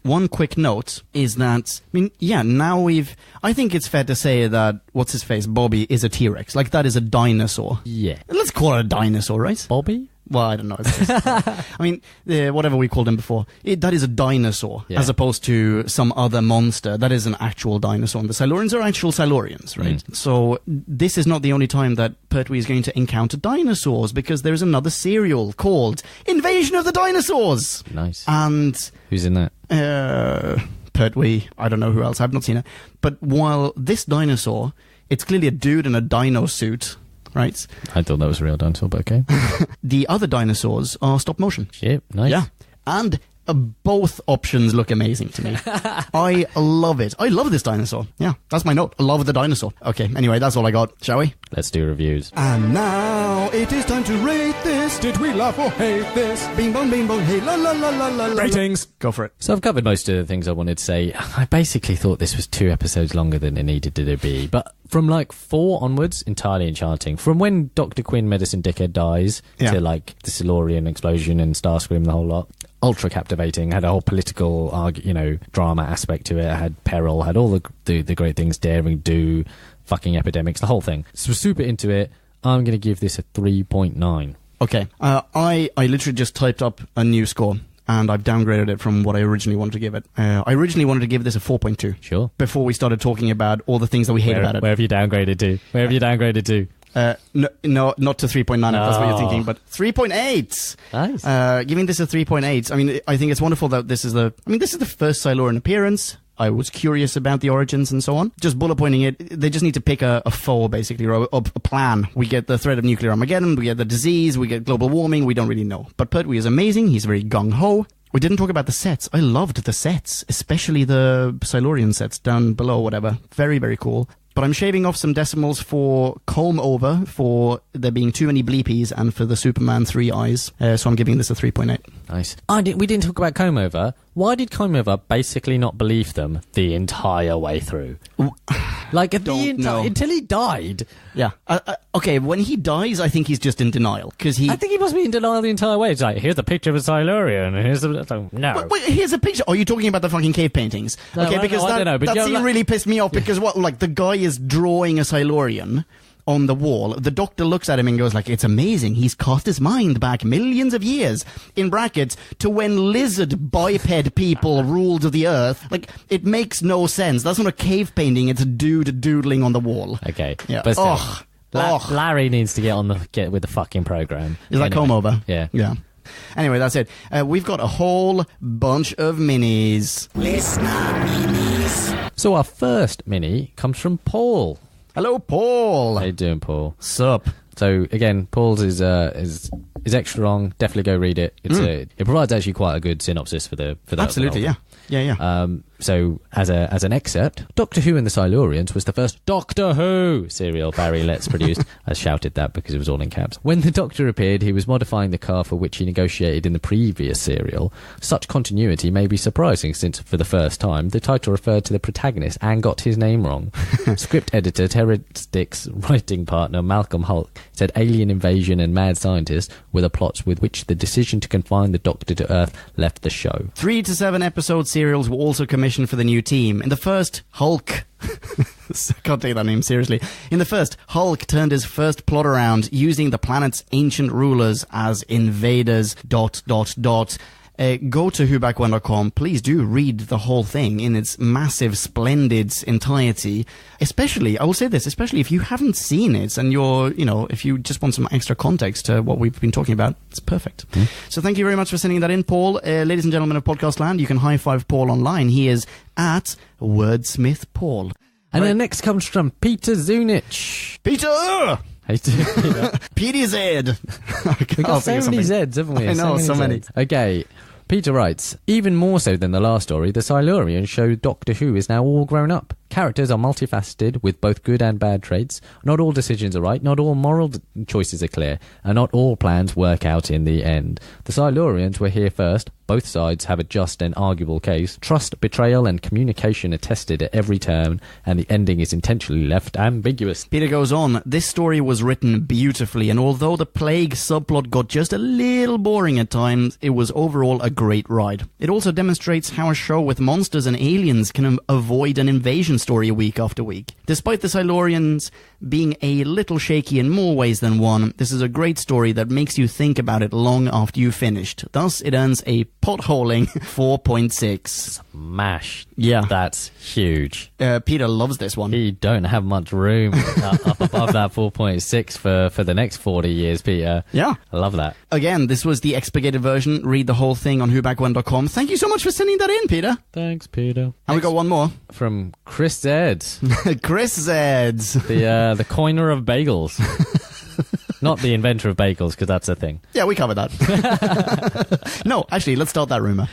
One quick note is that, now I think it's fair to say that, what's-his-face, Bobby, is a T-Rex. Like, that is a dinosaur. Yeah. Let's call it a dinosaur, right? Bobby? Well, I don't know. It's just, whatever we called him before, that is a dinosaur, as opposed to some other monster. That is an actual dinosaur. And the Silurians are actual Silurians, right? So this is not the only time that Pertwee is going to encounter dinosaurs, because there's another serial called Invasion of the Dinosaurs. Nice. And who's in that? Pertwee. I don't know who else. I've not seen it. But while this dinosaur, it's clearly a dude in a dino suit. Right. I thought that was a real dinosaur, but okay. The other dinosaurs are stop motion. Shit, nice. Yeah. And both options look amazing to me. I love it. I love this dinosaur. Yeah, that's my note. I love the dinosaur. Okay, anyway, that's all I got. Shall we? Let's do reviews. And now it is time to rate this. Did we love or hate this? Bing bong, hey, la la la la la la. Ratings. Go for it. So I've covered most of the things I wanted to say. I basically thought this was 2 episodes longer than it needed to be, but from like 4 onwards, entirely enchanting. From when Dr. Quinn Medicine Dickhead dies to like the Silurian explosion and Starscream, the whole lot. Ultra captivating, had a whole political, drama aspect to it, had peril, had all the great things, daring do, fucking epidemics, the whole thing. So super into it. I'm going to give this a 3.9. Okay. I literally just typed up a new score, and I've downgraded it from what I originally wanted to give it. I originally wanted to give this a 4.2. Sure. Before we started talking about all the things that we hate about it. Where have you downgraded to? No, not to 3.9 if that's what you're thinking, but 3.8. Nice. Giving this a 3.8. I mean, I think it's wonderful that this is the first Silurian appearance. I was curious about the origins and so on. Just bullet pointing it, they just need to pick a foe, basically, or a plan. We get the threat of nuclear Armageddon, we get the disease, we get global warming, we don't really know. But Pertwee is amazing, he's very gung-ho. We didn't talk about the sets. I loved the sets, especially the Silurian sets down below, whatever. Very, very cool. But I'm shaving off some decimals for comb over, for there being too many bleepies, and for the Superman 3 eyes. So I'm giving this a 3.8. Nice. We didn't talk about comb over. Why did comb over basically not believe them the entire way through? Like until he died. Yeah. Okay, when he dies, I think he's just in denial. I think he must be in denial the entire way. It's like, here's a picture of a Silurian, and here's a... No. Wait, here's a picture. Are you talking about the fucking cave paintings? No, okay, because that scene really pissed me off, because the guy is drawing a Silurian on the wall. The doctor looks at him and goes like, it's amazing, he's cast his mind back millions of years, in brackets, to when lizard biped people ruled the earth. Like, it makes no sense. That's not a cave painting, it's a dude doodling on the wall. Okay. Yeah. But still, Larry needs to get with the fucking program. Is that comb over? Yeah. Yeah. Anyway, that's it. We've got a whole bunch of minis. Listener minis. So our first mini comes from Paul. Hello, Paul. How you doing, Paul? Sup? So again, Paul's is extra long. Definitely go read it. It provides actually quite a good synopsis for the Absolutely, yeah. So as an excerpt, Doctor Who and the Silurians was the first Doctor Who serial Barry Letts produced. I shouted that because it was all in caps. When the Doctor appeared, he was modifying the car for which he negotiated in the previous serial. Such continuity may be surprising, since for the first time the title referred to the protagonist and got his name wrong. Script editor Terry Stick's writing partner Malcolm Hulk said alien invasion and mad scientists were the plots with which the decision to confine the Doctor to Earth left the show. 3 to 7 episode serials were also commissioned for the new team. In the first, Hulk... I can't take that name seriously. In the first, Hulk turned his first plot around using the planet's ancient rulers as invaders... Go to whoback1.com. Please do read the whole thing in its massive, splendid entirety. Especially, I will say this, especially if you haven't seen it and if you just want some extra context to what we've been talking about, it's perfect. So thank you very much for sending that in, Paul. Ladies and gentlemen of Podcast Land, you can high-five Paul online. He is at Wordsmith Paul. And then next comes from Peter Zunich. Peter! How you doing, Peter? Peter Z. We've got so many Zs, haven't we? I know, so many. Okay. Peter writes, even more so than the last story, the Silurians show Doctor Who is now all grown up. Characters are multifaceted with both good and bad traits. Not all decisions are right, not all moral choices are clear, and not all plans work out in the end. The Silurians were here first. Both sides have a just and arguable case. Trust, betrayal, and communication are tested at every turn, and the ending is intentionally left ambiguous. Peter goes on, this story was written beautifully, and although the plague subplot got just a little boring at times, it was overall a great ride. It also demonstrates how a show with monsters and aliens can avoid an invasion story week after week. Despite the Silurians being a little shaky in more ways than one, this is a great story that makes you think about it long after you've finished. Thus, it earns a potholing 4.6. Smash. Yeah. That's huge. Peter loves this one. You don't have much room up above that 4.6 for the next 40 years, Peter. Yeah. I love that. Again, this was the expurgated version. Read the whole thing on whoback1.com. Thank you so much for sending that in, Peter. Thanks, Peter. And we got one more. From Chris Zeds. Chris Zeds. The coiner of bagels. Not the inventor of bagels, because that's a thing. Yeah, we covered that. No, actually, let's start that rumour.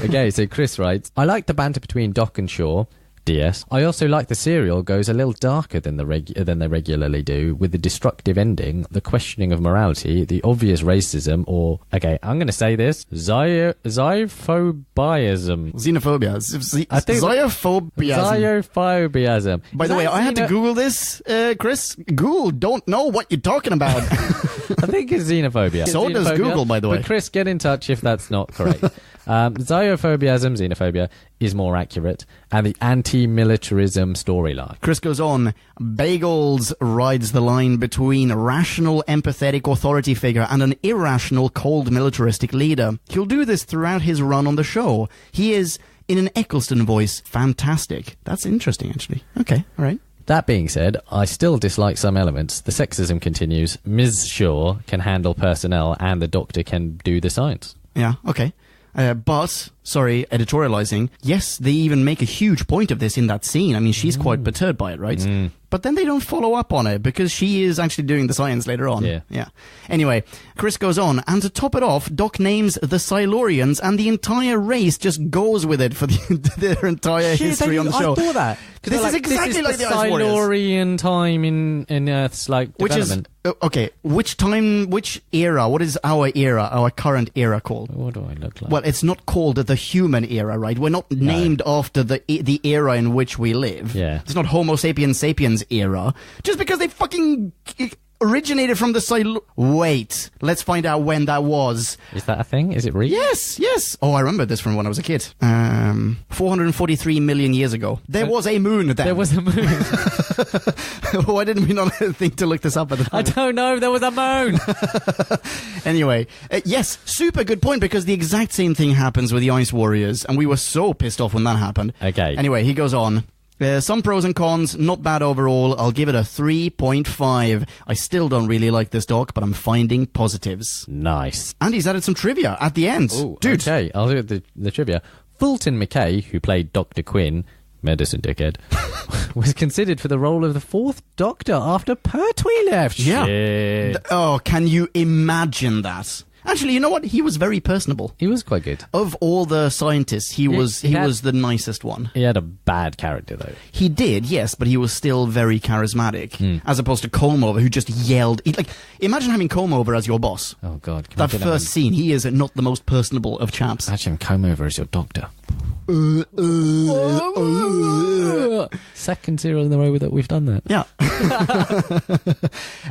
Okay, so Chris writes, I like the banter between Doc and Shaw. DS. I also like the serial goes a little darker than they regularly do, with the destructive ending, the questioning of morality, the obvious racism, or, okay, I'm going to say this, xenophobiasm. Xenophobia. I think Xenophobiasm. By the way, I had to Google this, Chris. Google don't know what you're talking about. I think it's xenophobia. So does Google, by the way. But Chris, get in touch if that's not correct. Xenophobia is more accurate, and the anti-militarism storyline. Chris goes on, Bagels rides the line between a rational, empathetic authority figure and an irrational, cold, militaristic leader. He'll do this throughout his run on the show. He is, in an Eccleston voice, fantastic. That's interesting, actually. Okay, all right. That being said, I still dislike some elements. The sexism continues. Ms. Shaw can handle personnel, and the Doctor can do the science. Yeah, okay. But, sorry, editorializing, yes, they even make a huge point of this in that scene. I mean, she's quite perturbed by it, right? But then they don't follow up on it because she is actually doing the science later on. Yeah. Anyway, Chris goes on, and to top it off, Doc names the Silurians, and the entire race just goes with it for their entire history on the show. I thought that. This is exactly like the Ice Warriors. Silurian time in Earth's development. Okay, which time, which era, what is our era, our current era called? What do I look like? Well, it's not called the human era, right? We're not named after the era in which we live. Yeah. It's not Homo sapiens sapiens era. Just because they fucking originated from the Wait, let's find out when that was. Is that a thing? Is it real? Yes. Oh, I remember this from when I was a kid. 443 million years ago. There was a moon then. There was a moon. Why didn't we not think to look this up at the time? I don't know. There was a moon. Anyway, yes, super good point, because the exact same thing happens with the Ice Warriors, and we were so pissed off when that happened. Okay. Anyway, he goes on. Some pros and cons, not bad overall. I'll give it a 3.5. I still don't really like this doc, but I'm finding positives. Nice. And he's added some trivia at the end. Ooh, dude. Okay, I'll do the trivia. Fulton McKay, who played Dr. Quinn, medicine dickhead, was considered for the role of the fourth Doctor after Pertwee left. Yeah. Shit. Oh, can you imagine that? Actually, you know what? He was very personable. He was quite good. Of all the scientists, he was the nicest one. He had a bad character, though. He did, yes, but he was still very charismatic, as opposed to Combe-Over, who just yelled. Imagine having Combe-Over as your boss. Oh, God. That first scene, he is not the most personable of chaps. Imagine Combe-Over as your doctor. Second serial in the row that we've done that. Yeah.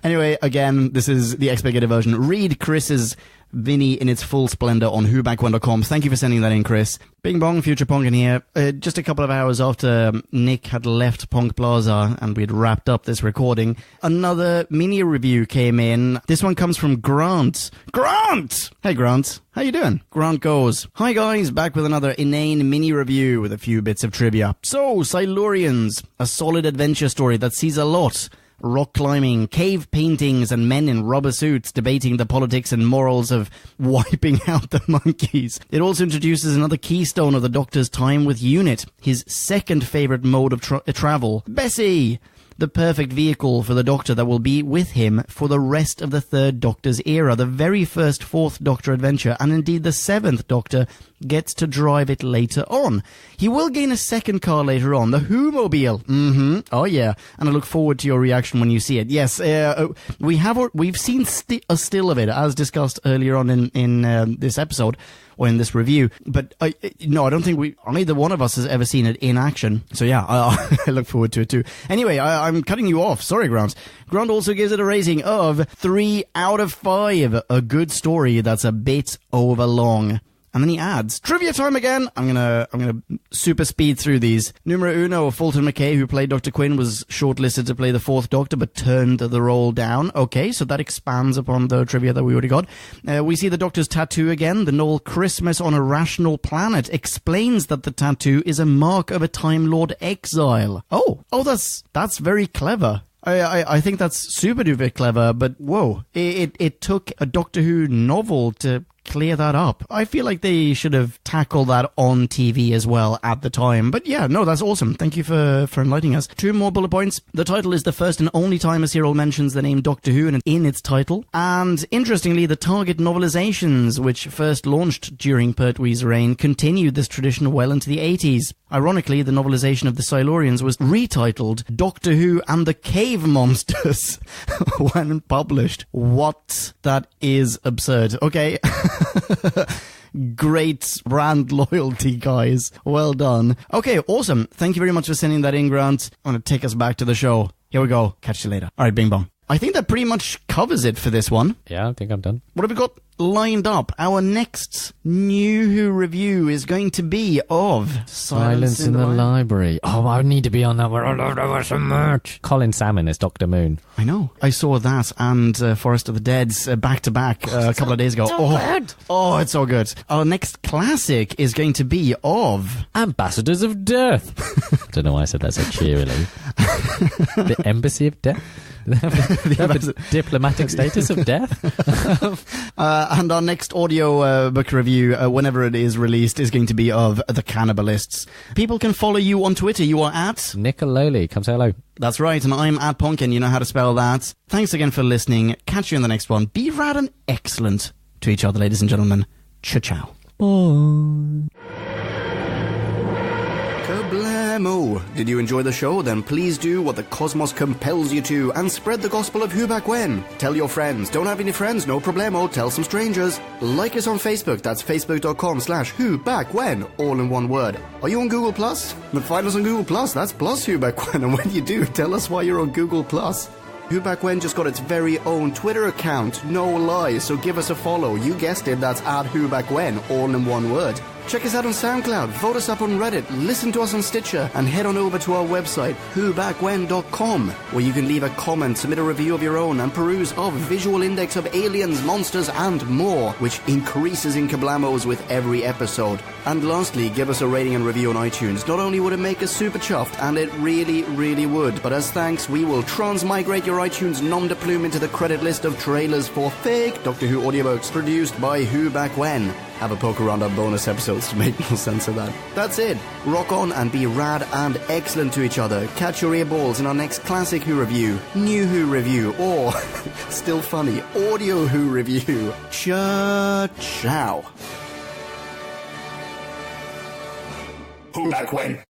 Anyway, again, this is the expurgated version. Read Chris's Vinny in its full splendor on whoback1.com. Thank you for sending that in, Chris. Bing bong, Future Pong in here. Just a couple of hours after Nick had left Pong Plaza and we'd wrapped up this recording, another mini review came in. This one comes from Grant. Grant! Hey, Grant. How you doing? Grant goes, hi guys, back with another inane mini review with a few bits of trivia. So, Silurians, a solid adventure story that sees a lot. Rock climbing, cave paintings, and men in rubber suits debating the politics and morals of wiping out the monkeys. It also introduces another keystone of the Doctor's time with U.N.I.T, his second favourite mode of travel. Bessie! the perfect vehicle for the Doctor that will be with him for the rest of the Third Doctor's era. The very first Fourth Doctor adventure, and indeed the Seventh Doctor, gets to drive it later on. He will gain a second car later on, the Who-mobile. Oh yeah, and I look forward to your reaction when you see it. Yes, we've seen a still of it, as discussed earlier on in this episode, or in this review, but I don't think neither one of us has ever seen it in action. So yeah, I look forward to it too. Anyway, I'm cutting you off. Sorry, Grant. Grant also gives it a rating of 3 out of 5. A good story that's a bit overlong. And then he adds, trivia time again. I'm gonna super speed through these. Numero uno, Fulton McKay, who played Dr. Quinn, was shortlisted to play the Fourth Doctor, but turned the role down. Okay, so that expands upon the trivia that we already got. We see the Doctor's tattoo again. The Noel Christmas on a Rational Planet explains that the tattoo is a mark of a Time Lord exile. Oh, that's very clever. I think that's super duper clever, but whoa, it took a Doctor Who novel to clear that up. I feel like they should have tackled that on TV as well at the time. But yeah, no, that's awesome. Thank you for enlightening us. 2 more bullet points. The title is the first and only time a serial mentions the name Doctor Who in its title. And interestingly, the Target novelizations, which first launched during Pertwee's reign, continued this tradition well into the 80s. Ironically, the novelization of the Silurians was retitled Doctor Who and the Cave Monsters when published. What? That is absurd. Okay. Great brand loyalty, guys. Well done. Okay, awesome. Thank you very much for sending that in, Grant. I'm going to take us back to the show. Here we go. Catch you later. All right, bing bong. I think that pretty much covers it for this one. Yeah, I think I'm done. What have we got lined up? Our next New Who review is going to be of Silence in the Library. Oh, I need to be on that. We're all over so much. Colin Salmon is Dr. Moon. I know. I saw that and Forest of the Dead's back to back a couple of days ago. Oh, it's so good. Our next classic is going to be of Ambassadors of Death. I don't know why I said that so cheerily. The Embassy of Death? The diplomatic status of death. And our next audio book review, whenever it is released, is going to be of The Cannibalists. People can follow you on Twitter. You are at Nicololi. Come say hello. That's right, and I'm at Ponkin. You know how to spell that. Thanks again for listening. Catch you in the next one. Be rad and excellent to each other, ladies and gentlemen. Ciao. Bye. Kablamo! Did you enjoy the show? Then please do what the cosmos compels you to and spread the gospel of Who Back When. Tell your friends. Don't have any friends? No problemo. Tell some strangers. Like us on Facebook. That's facebook.com/Who Back When. All in one word. Are you on Google+? Then find us on Google+. That's plus Who Back When. And when you do, tell us why you're on Google+. Who Back When just got its very own Twitter account, no lie, so give us a follow. You guessed it, that's at Who Back When, all in one word. Check us out on SoundCloud, vote us up on Reddit, listen to us on Stitcher, and head on over to our website, whobackwhen.com, where you can leave a comment, submit a review of your own, and peruse our visual index of aliens, monsters, and more, which increases in kablamos with every episode. And lastly, give us a rating and review on iTunes. Not only would it make us super chuffed, and it really, really would, but as thanks, we will transmigrate your iTunes nom de plume into the credit list of trailers for fake Doctor Who audiobooks produced by Who Back When. Have a poke around our bonus episodes to make more sense of that. That's it. Rock on and be rad and excellent to each other. Catch your earballs in our next classic Who review, New Who review, or, still funny, Audio Who review. Ciao. Who Back When?